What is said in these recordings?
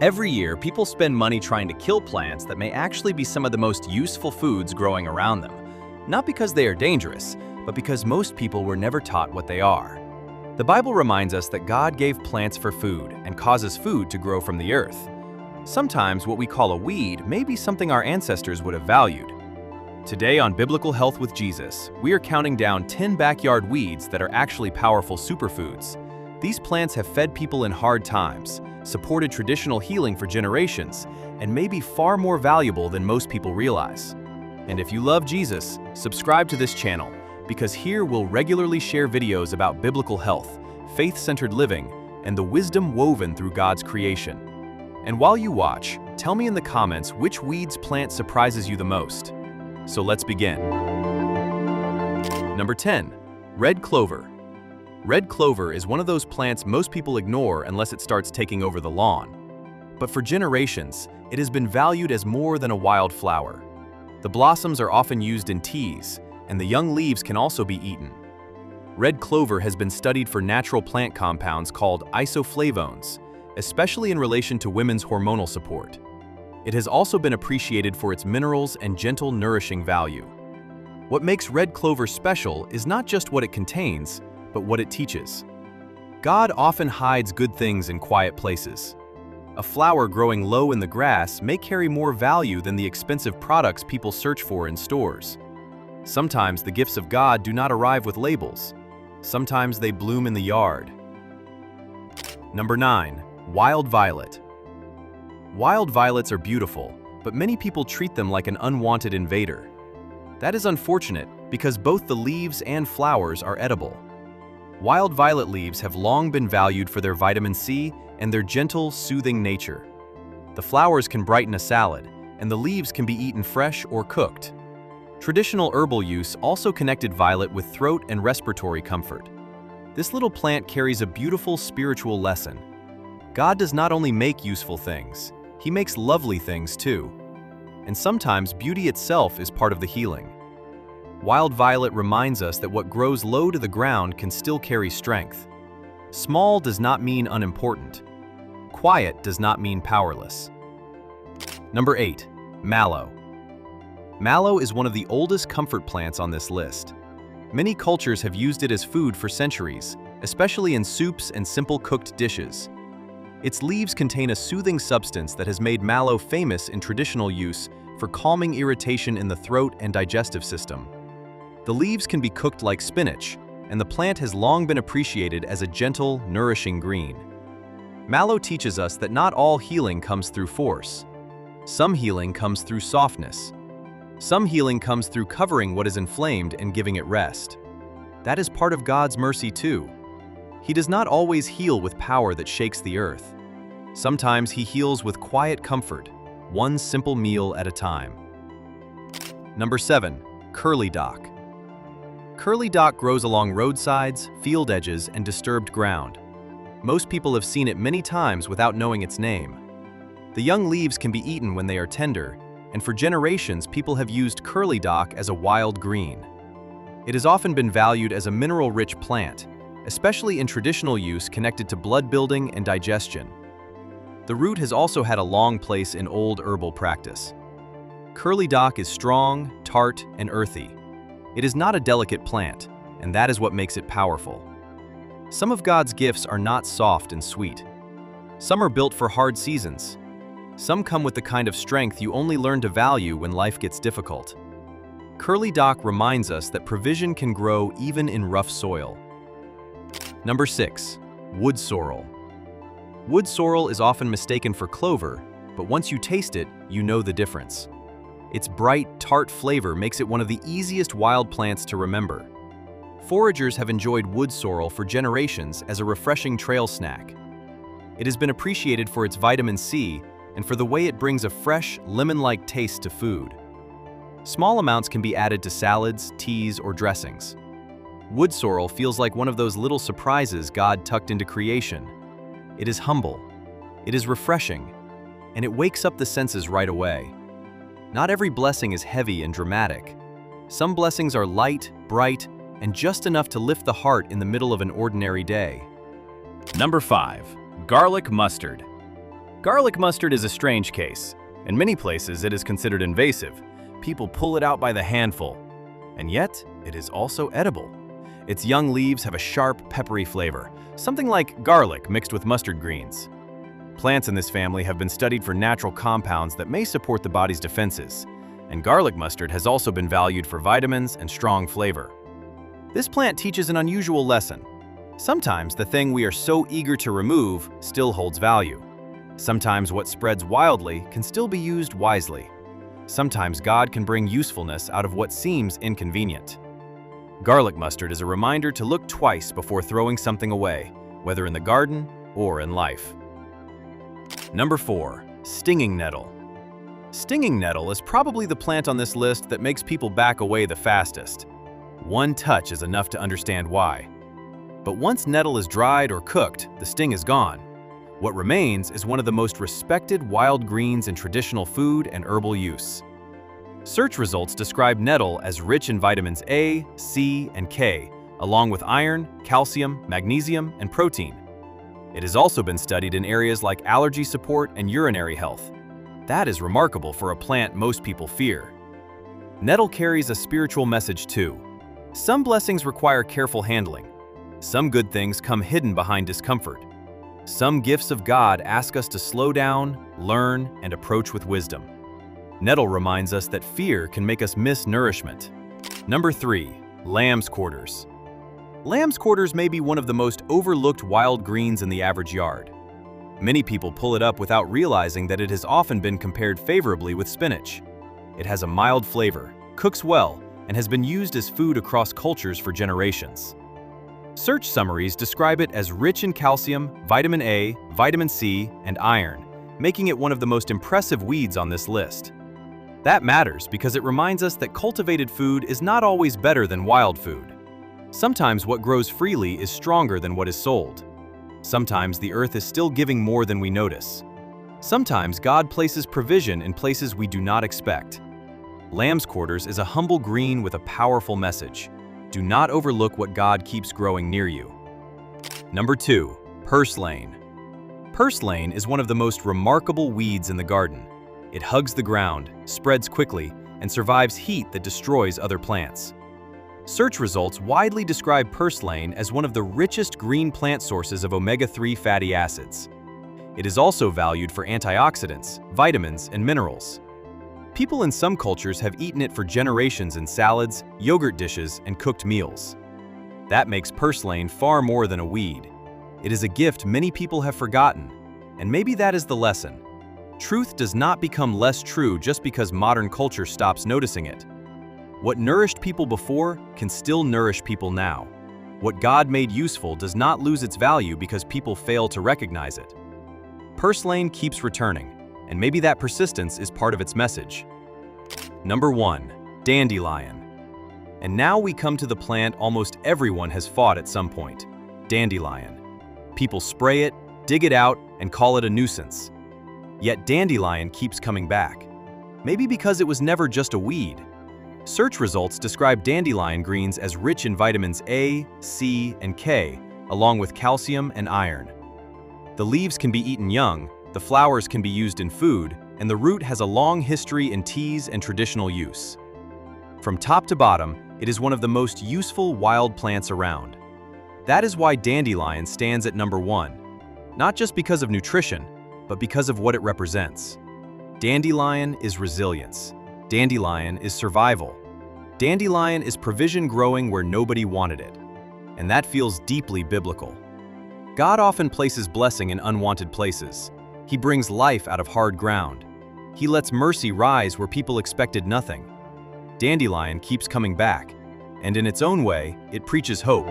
Every year, people spend money trying to kill plants that may actually be some of the most useful foods growing around them. Not because they are dangerous, but because most people were never taught what they are. The Bible reminds us that God gave plants for food and causes food to grow from the earth. Sometimes what we call a weed may be something our ancestors would have valued. Today on Biblical Health with Jesus, we are counting down 10 backyard weeds that are actually powerful superfoods. These plants have fed people in hard times, supported traditional healing for generations, and may be far more valuable than most people realize. And if you love Jesus, subscribe to this channel, because here we'll regularly share videos about biblical health, faith-centered living, and the wisdom woven through God's creation. And while you watch, tell me in the comments which weeds plant surprises you the most. So let's begin. Number 10. Red clover. Red clover is one of those plants most people ignore unless it starts taking over the lawn. But for generations, it has been valued as more than a wild flower. The blossoms are often used in teas, and the young leaves can also be eaten. Red clover has been studied for natural plant compounds called isoflavones, especially in relation to women's hormonal support. It has also been appreciated for its minerals and gentle, nourishing value. What makes red clover special is not just what it contains, but what it teaches. God often hides good things in quiet places. A flower growing low in the grass may carry more value than the expensive products people search for in stores. Sometimes the gifts of God do not arrive with labels. Sometimes they bloom in the yard. Number 9. Wild violet. Wild violets are beautiful, but many people treat them like an unwanted invader. That is unfortunate because both the leaves and flowers are edible. Wild violet leaves have long been valued for their vitamin C and their gentle, soothing nature. The flowers can brighten a salad, and the leaves can be eaten fresh or cooked. Traditional herbal use also connected violet with throat and respiratory comfort. This little plant carries a beautiful spiritual lesson. God does not only make useful things, He makes lovely things too. And sometimes beauty itself is part of the healing. Wild violet reminds us that what grows low to the ground can still carry strength. Small does not mean unimportant. Quiet does not mean powerless. Number 8. Mallow. Mallow is one of the oldest comfort plants on this list. Many cultures have used it as food for centuries, especially in soups and simple cooked dishes. Its leaves contain a soothing substance that has made mallow famous in traditional use for calming irritation in the throat and digestive system. The leaves can be cooked like spinach, and the plant has long been appreciated as a gentle, nourishing green. Mallow teaches us that not all healing comes through force. Some healing comes through softness. Some healing comes through covering what is inflamed and giving it rest. That is part of God's mercy too. He does not always heal with power that shakes the earth. Sometimes He heals with quiet comfort, one simple meal at a time. Number 7. Curly dock. Curly dock grows along roadsides, field edges, and disturbed ground. Most people have seen it many times without knowing its name. The young leaves can be eaten when they are tender, and for generations people have used curly dock as a wild green. It has often been valued as a mineral-rich plant, especially in traditional use connected to blood building and digestion. The root has also had a long place in old herbal practice. Curly dock is strong, tart, and earthy. It is not a delicate plant, and that is what makes it powerful. Some of God's gifts are not soft and sweet. Some are built for hard seasons. Some come with the kind of strength you only learn to value when life gets difficult. Curly dock reminds us that provision can grow even in rough soil. Number 6. Wood sorrel. Wood sorrel is often mistaken for clover, but once you taste it, you know the difference. Its bright, tart flavor makes it one of the easiest wild plants to remember. Foragers have enjoyed wood sorrel for generations as a refreshing trail snack. It has been appreciated for its vitamin C and for the way it brings a fresh, lemon-like taste to food. Small amounts can be added to salads, teas, or dressings. Wood sorrel feels like one of those little surprises God tucked into creation. It is humble, it is refreshing, and it wakes up the senses right away. Not every blessing is heavy and dramatic. Some blessings are light, bright, and just enough to lift the heart in the middle of an ordinary day. Number 5. Garlic mustard. Garlic mustard is a strange case. In many places, it is considered invasive. People pull it out by the handful. And yet, it is also edible. Its young leaves have a sharp, peppery flavor, something like garlic mixed with mustard greens. Plants in this family have been studied for natural compounds that may support the body's defenses, and garlic mustard has also been valued for vitamins and strong flavor. This plant teaches an unusual lesson. Sometimes the thing we are so eager to remove still holds value. Sometimes what spreads wildly can still be used wisely. Sometimes God can bring usefulness out of what seems inconvenient. Garlic mustard is a reminder to look twice before throwing something away, whether in the garden or in life. Number 4. Stinging nettle. Stinging nettle is probably the plant on this list that makes people back away the fastest. One touch is enough to understand why. But once nettle is dried or cooked, the sting is gone. What remains is one of the most respected wild greens in traditional food and herbal use. Search results describe nettle as rich in vitamins A, C, and K, along with iron, calcium, magnesium, and protein. It has also been studied in areas like allergy support and urinary health. That is remarkable for a plant most people fear. Nettle carries a spiritual message too. Some blessings require careful handling. Some good things come hidden behind discomfort. Some gifts of God ask us to slow down, learn, and approach with wisdom. Nettle reminds us that fear can make us miss nourishment. Number 3. Lamb's quarters. Lamb's quarters may be one of the most overlooked wild greens in the average yard. Many people pull it up without realizing that it has often been compared favorably with spinach. It has a mild flavor, cooks well, and has been used as food across cultures for generations. Search summaries describe it as rich in calcium, vitamin A, vitamin C, and iron, making it one of the most impressive weeds on this list. That matters because it reminds us that cultivated food is not always better than wild food. Sometimes what grows freely is stronger than what is sold. Sometimes the earth is still giving more than we notice. Sometimes God places provision in places we do not expect. Lamb's quarters is a humble green with a powerful message. Do not overlook what God keeps growing near you. Number 2. Purslane. Purslane is one of the most remarkable weeds in the garden. It hugs the ground, spreads quickly, and survives heat that destroys other plants. Search results widely describe purslane as one of the richest green plant sources of omega-3 fatty acids. It is also valued for antioxidants, vitamins, and minerals. People in some cultures have eaten it for generations in salads, yogurt dishes, and cooked meals. That makes purslane far more than a weed. It is a gift many people have forgotten, and maybe that is the lesson. Truth does not become less true just because modern culture stops noticing it. What nourished people before can still nourish people now. What God made useful does not lose its value because people fail to recognize it. Purslane keeps returning, and maybe that persistence is part of its message. Number 1. Dandelion. And now we come to the plant almost everyone has fought at some point, dandelion. People spray it, dig it out, and call it a nuisance. Yet dandelion keeps coming back. Maybe because it was never just a weed. Search results describe dandelion greens as rich in vitamins A, C, and K, along with calcium and iron. The leaves can be eaten young, the flowers can be used in food, and the root has a long history in teas and traditional use. From top to bottom, it is one of the most useful wild plants around. That is why dandelion stands at number 1, not just because of nutrition, but because of what it represents. Dandelion is resilience. Dandelion is survival. Dandelion is provision growing where nobody wanted it. And that feels deeply biblical. God often places blessing in unwanted places. He brings life out of hard ground. He lets mercy rise where people expected nothing. Dandelion keeps coming back, and in its own way, it preaches hope.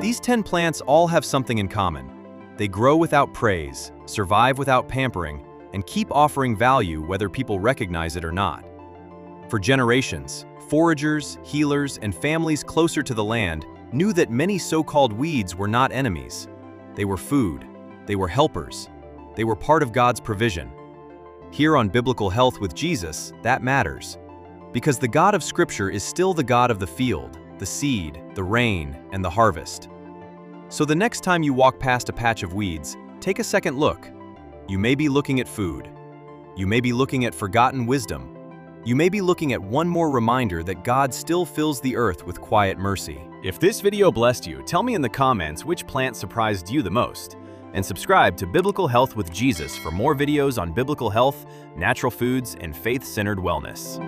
These 10 plants all have something in common. They grow without praise, survive without pampering, and keep offering value whether people recognize it or not. For generations, foragers, healers, and families closer to the land knew that many so-called weeds were not enemies. They were food. They were helpers. They were part of God's provision. Here on Biblical Health with Jesus, that matters. Because the God of Scripture is still the God of the field, the seed, the rain, and the harvest. So the next time you walk past a patch of weeds, take a second look. You may be looking at food. You may be looking at forgotten wisdom. You may be looking at one more reminder that God still fills the earth with quiet mercy. If this video blessed you, tell me in the comments which plant surprised you the most. And subscribe to Biblical Health with Jesus for more videos on biblical health, natural foods, and faith-centered wellness.